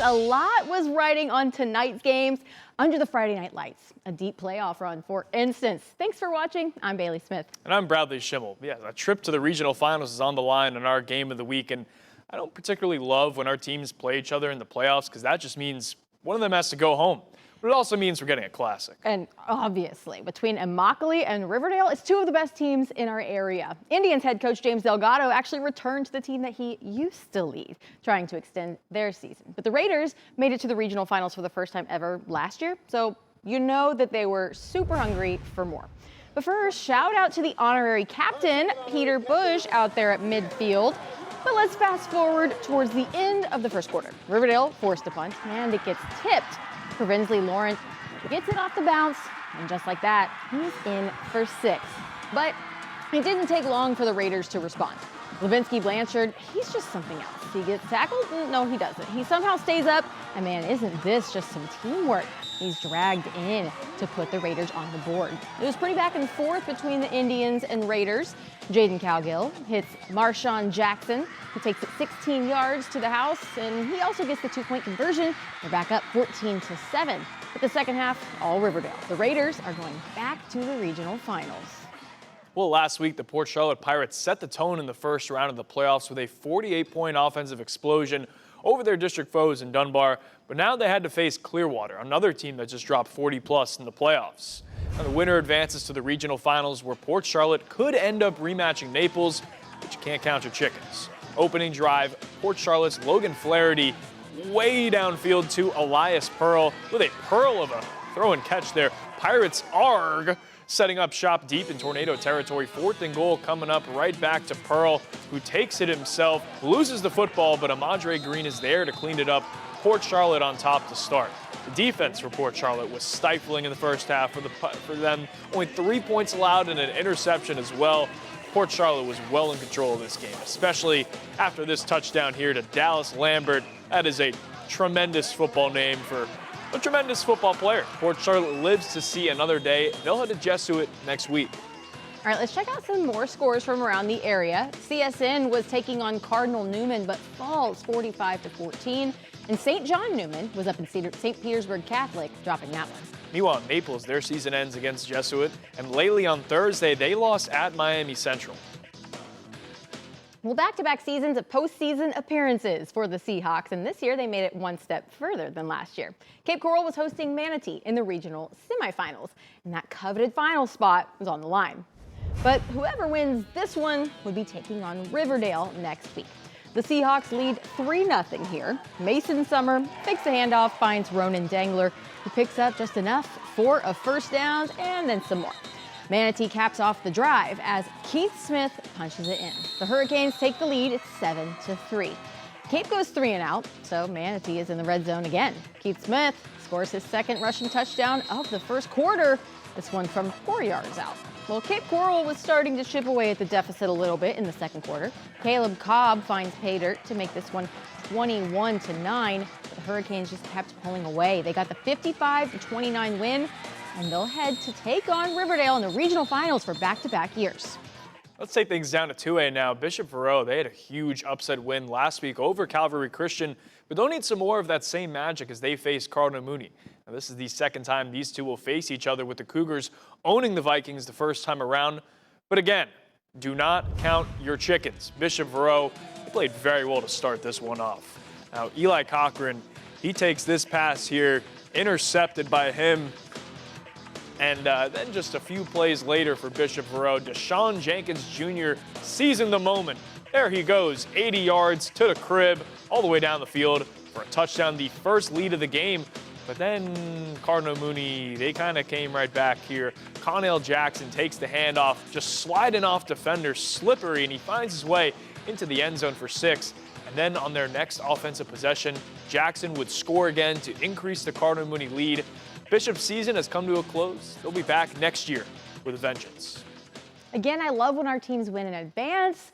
a lot was riding on tonight's games under the Friday night lights. A deep playoff run, for instance. Thanks for watching. I'm Bailey Smith. And I'm Bradley Schimmel. Yeah, a trip to the regional finals is on the line in our game of the week. And I don't particularly love when our teams play each other in the playoffs because that just means one of them has to go home. But it also means we're getting a classic. And obviously, between Immokalee and Riverdale, it's two of the best teams in our area. Indians head coach James Delgado actually returned to the team that he used to lead, trying to extend their season. But the Raiders made it to the regional finals for the first time ever last year, so you know that they were super hungry for more. But first, shout out to the honorary captain, Peter Bush, out there at midfield. But let's fast forward towards the end of the first quarter. Riverdale forced a punt, and it gets tipped. Provensley Lawrence gets it off the bounce, and just like that, he's in for 6. But it didn't take long for the Raiders to respond. Levinsky Blanchard, he's just something else. He gets tackled? No, he doesn't. He somehow stays up, and man, isn't this just some teamwork? He's dragged in to put the Raiders on the board. It was pretty back and forth between the Indians and Raiders. Jaden Cowgill hits Marshawn Jackson, who takes it 16 yards to the house, and he also gets the 2-point conversion. They're back up 14-7. But the second half, all Riverdale. The Raiders are going back to the regional finals. Well, last week, the Port Charlotte Pirates set the tone in the first round of the playoffs with a 48-point offensive explosion over their district foes in Dunbar. But now they had to face Clearwater, another team that just dropped 40-plus in the playoffs. Now the winner advances to the regional finals, where Port Charlotte could end up rematching Naples, but you can't count your chickens. Opening drive, Port Charlotte's Logan Flaherty way downfield to Elias Pearl with a pearl of a throw and catch there. Pirates arg setting up shop deep in Tornado territory. 4th and goal coming up, right back to Pearl, who takes it himself, loses the football, but Amadre Green is there to clean it up. Port Charlotte on top to start. The defense for Port Charlotte was stifling in the first half for them. Only 3 points allowed and an interception as well. Port Charlotte was well in control of this game, especially after this touchdown here to Dallas Lambert. That is a tremendous football name for a tremendous football player. Port Charlotte lives to see another day. They'll head to Jesuit next week. All right, let's check out some more scores from around the area. CSN was taking on Cardinal Newman, but falls 45-14. And St. John Newman was up in St. Petersburg Catholic, dropping that one. Meanwhile, Naples, their season ends against Jesuit. And lately on Thursday, they lost at Miami Central. Well, back-to-back seasons of postseason appearances for the Seahawks, and this year they made it one step further than last year. Cape Coral was hosting Manatee in the regional semifinals, and that coveted final spot was on the line. But whoever wins this one would be taking on Riverdale next week. The Seahawks lead 3-0 here. Mason Summer fakes a handoff, finds Ronan Dangler, who picks up just enough for a first down and then some more. Manatee caps off the drive as Keith Smith punches it in. The Hurricanes take the lead. It's 7-3. Cape goes 3 and out, so Manatee is in the red zone again. Keith Smith scores his second rushing touchdown of the first quarter, this one from 4 yards out. Well, Cape Coral was starting to chip away at the deficit a little bit in the second quarter. Caleb Cobb finds pay dirt to make this one 21-9. The Hurricanes just kept pulling away. They got the 55-29 win, and they'll head to take on Riverdale in the regional finals for back-to-back years. Let's take things down to 2A now. Bishop Verot, they had a huge upset win last week over Calvary Christian, but they'll need some more of that same magic as they face Cardinal Mooney. Now, this is the second time these two will face each other, with the Cougars owning the Vikings the first time around. But again, do not count your chickens. Bishop Verot, they played very well to start this one off. Now, Eli Cochran, he takes this pass here, intercepted by him. And then just a few plays later for Bishop Verot, Deshaun Jenkins Jr. seizing the moment. There he goes, 80 yards to the crib, all the way down the field for a touchdown, the first lead of the game. But then Cardinal Mooney, they kind of came right back here. Connell Jackson takes the handoff, just sliding off defenders, slippery, and he finds his way into the end zone for 6. And then on their next offensive possession, Jackson would score again to increase the Cardinal Mooney lead. Bishop's season has come to a close. They'll be back next year with a vengeance. Again, I love when our teams win in advance,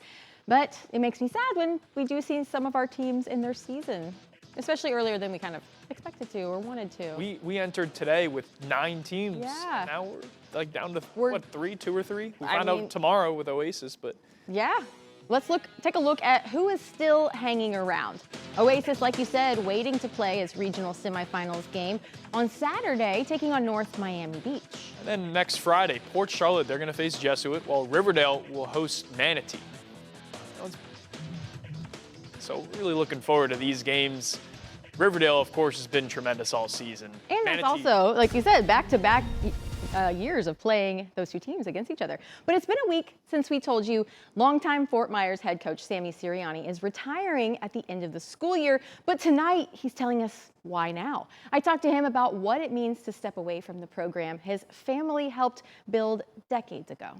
but it makes me sad when we do see some of our teams in their season, especially earlier than we kind of expected to or wanted to. We entered today with 9 teams. Yeah. Now we're like down to, what, 2 or 3? We'll find out tomorrow with Oasis, but. Yeah. Let's take a look at who is still hanging around. Oasis, like you said, waiting to play its regional semifinals game on Saturday, taking on North Miami Beach. And then next Friday, Port Charlotte, they're going to face Jesuit, while Riverdale will host Manatee. So really looking forward to these games. Riverdale, of course, has been tremendous all season. And that's also, like you said, back-to-back years of playing those two teams against each other. But it's been a week since we told you longtime Fort Myers head coach Sammy Sirianni is retiring at the end of the school year. But tonight, he's telling us why now. I talked to him about what it means to step away from the program his family helped build decades ago.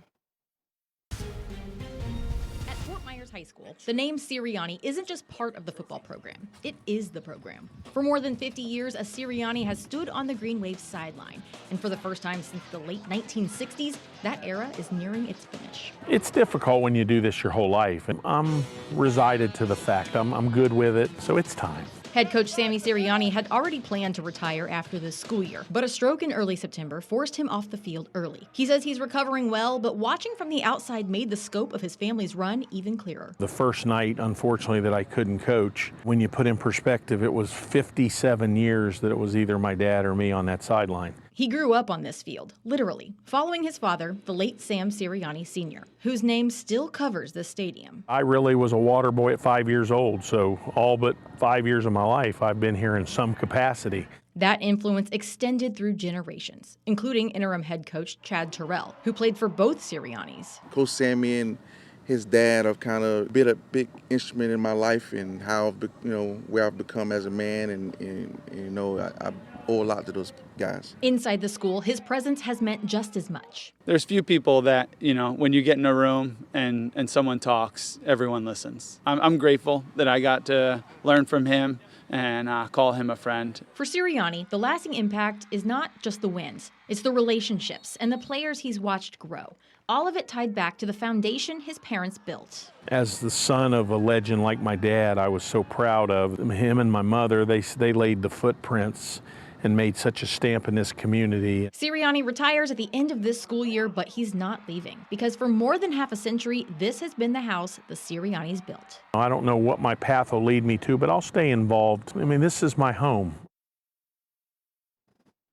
Fort Myers High School, the name Sirianni isn't just part of the football program, it is the program. For more than 50 years, a Sirianni has stood on the Green Wave's sideline. And for the first time since the late 1960s, that era is nearing its finish. It's difficult when you do this your whole life. I'm resigned to the fact. I'm good with it, so it's time. Head coach Sammy Sirianni had already planned to retire after this school year, but a stroke in early September forced him off the field early. He says he's recovering well, but watching from the outside made the scope of his family's run even clearer. The first night, unfortunately, that I couldn't coach, when you put in perspective, it was 57 years that it was either my dad or me on that sideline. He grew up on this field, literally, following his father, the late Sam Sirianni Sr., whose name still covers this stadium. I really was a water boy at 5 years old, so all but 5 years of my life I've been here in some capacity. That influence extended through generations, including interim head coach Chad Terrell, who played for both Siriannis. Coach Sammy and his dad have kind of been a big instrument in my life and how, where I've become as a man, and I owe a lot to those guys. Inside the school, his presence has meant just as much. There's few people that, when you get in a room and someone talks, everyone listens. I'm grateful that I got to learn from him and call him a friend. For Sirianni, the lasting impact is not just the wins. It's the relationships and the players he's watched grow. All of it tied back to the foundation his parents built. As the son of a legend like my dad, I was so proud of him and my mother. They laid the footprints and made such a stamp in this community. Sirianni retires at the end of this school year, but he's not leaving, because for more than half a century, this has been the house the Siriannis built. I don't know what my path will lead me to, but I'll stay involved. I mean, this is my home.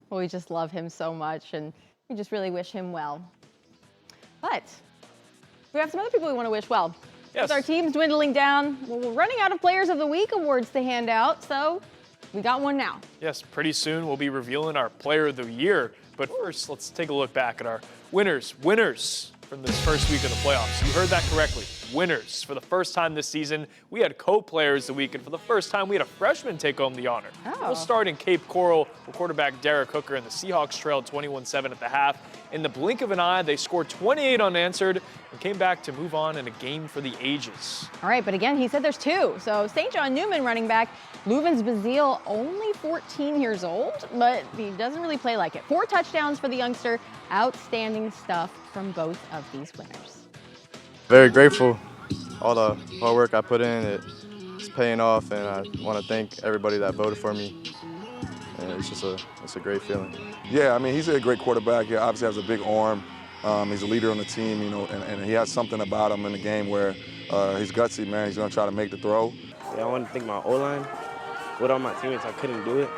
Well, we just love him so much, and we just really wish him well. But we have some other people we want to wish well. Yes. With our teams dwindling down, we're running out of Players of the Week awards to hand out, so we got one now. Yes, pretty soon we'll be revealing our Player of the Year. But first, let's take a look back at our winners from this first week of the playoffs. You heard that correctly. Winners. For the first time this season, we had co-players of the week, and for the first time, we had a freshman take home the honor. Oh. We'll start in Cape Coral, with quarterback Derek Hooker, and the Seahawks trailed 21-7 at the half. In the blink of an eye, they scored 28 unanswered and came back to move on in a game for the ages. All right, but again, he said there's two. So St. John Newman running back Luvens Bazile, only 14 years old, but he doesn't really play like it. 4 touchdowns for the youngster. Outstanding stuff from both of these winners. Very grateful. All the hard work I put in, it's paying off, and I want to thank everybody that voted for me. And it's a great feeling. Yeah, I mean, he's a great quarterback. He obviously has a big arm. He's a leader on the team, and he has something about him in the game where he's gutsy, man. He's going to try to make the throw. Yeah, I want to thank my O-line. With all my teammates, I couldn't do it.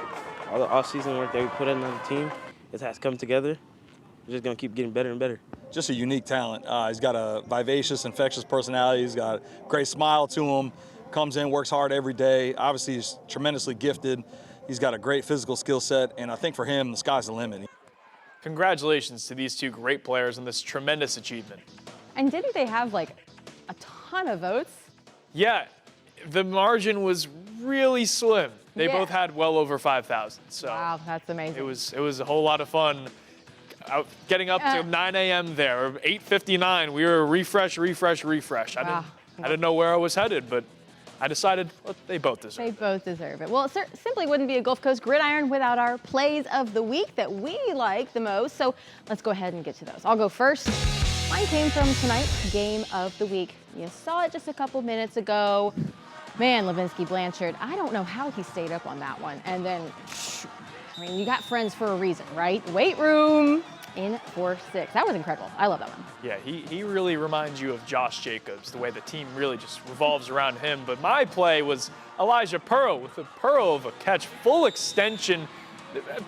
All the off-season work that we put in on the team, it has come together. We're just going to keep getting better and better. Just a unique talent. He's got a vivacious, infectious personality. He's got a great smile to him, comes in, works hard every day. Obviously, he's tremendously gifted. He's got a great physical skill set, and I think for him, the sky's the limit. Congratulations to these two great players on this tremendous achievement. And didn't they have like a ton of votes? Yeah, the margin was really slim. They Yeah. both had well over 5,000. So Wow, that's amazing. it was a whole lot of fun. Getting up to 9 a.m. there, or 8:59, we were refresh. Wow. I didn't know where I was headed, but I decided they both deserve They it. both deserve it. Well, it simply wouldn't be a Gulf Coast Gridiron without our plays of the week that we like the most. So let's go ahead and get to those. I'll go first. Mine came from tonight's game of the week. You saw it just a couple minutes ago. Man, Levinsky Blanchard, I don't know how he stayed up on that one. And then, I mean, you got friends for a reason, right? Weight room, in for 6. That was incredible. I love that one. Yeah, he really reminds you of Josh Jacobs, the way the team really just revolves around him. But my play was Elijah Pearl with a pearl of a catch, full extension.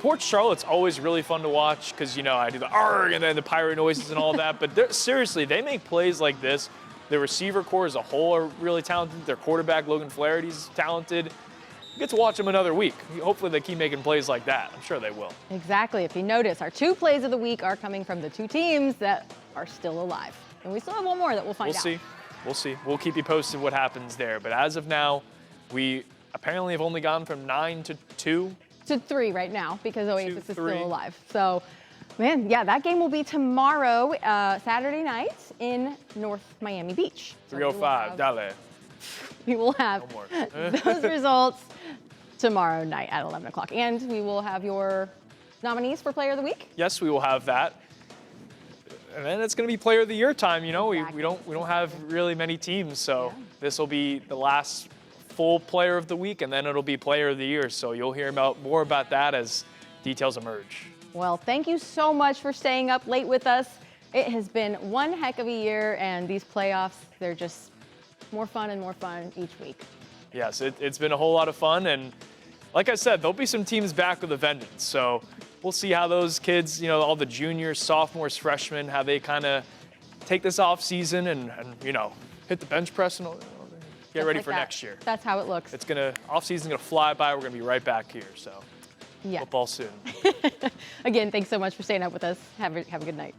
Port Charlotte's always really fun to watch because, I do the arg and then the pirate noises and all that. But seriously, they make plays like this. The receiver core as a whole are really talented. Their quarterback, Logan Flaherty's talented. You get to watch them another week. Hopefully they keep making plays like that. I'm sure they will. Exactly. If you notice, our 2 plays of the week are coming from the 2 teams that are still alive. And we still have one more that we'll find out. We'll see. We'll keep you posted what happens there. But as of now, we apparently have only gone from 9 to 2. To 3 right now because Oasis is still alive. So, man, yeah, that game will be tomorrow, Saturday night in North Miami Beach. 305, dale. We will have those results tomorrow night at 11 o'clock. And we will have your nominees for Player of the Week. Yes, we will have that. And then it's going to be Player of the Year time. Exactly. We don't have really many teams, so this will be the last full Player of the Week, and then it'll be Player of the Year. So you'll hear more about that as details emerge. Well, thank you so much for staying up late with us. It has been one heck of a year, and these playoffs, they're just more fun and more fun each week. Yes, it's been a whole lot of fun, and like I said, there'll be some teams back with a vengeance. So we'll see how those kids, all the juniors, sophomores, freshmen, how they kind of take this off season and hit the bench press and get ready for next year. That's how it looks. Off season's gonna fly by. We're gonna be right back here. So yeah. football soon. Again, thanks so much for staying up with us. Have a good night.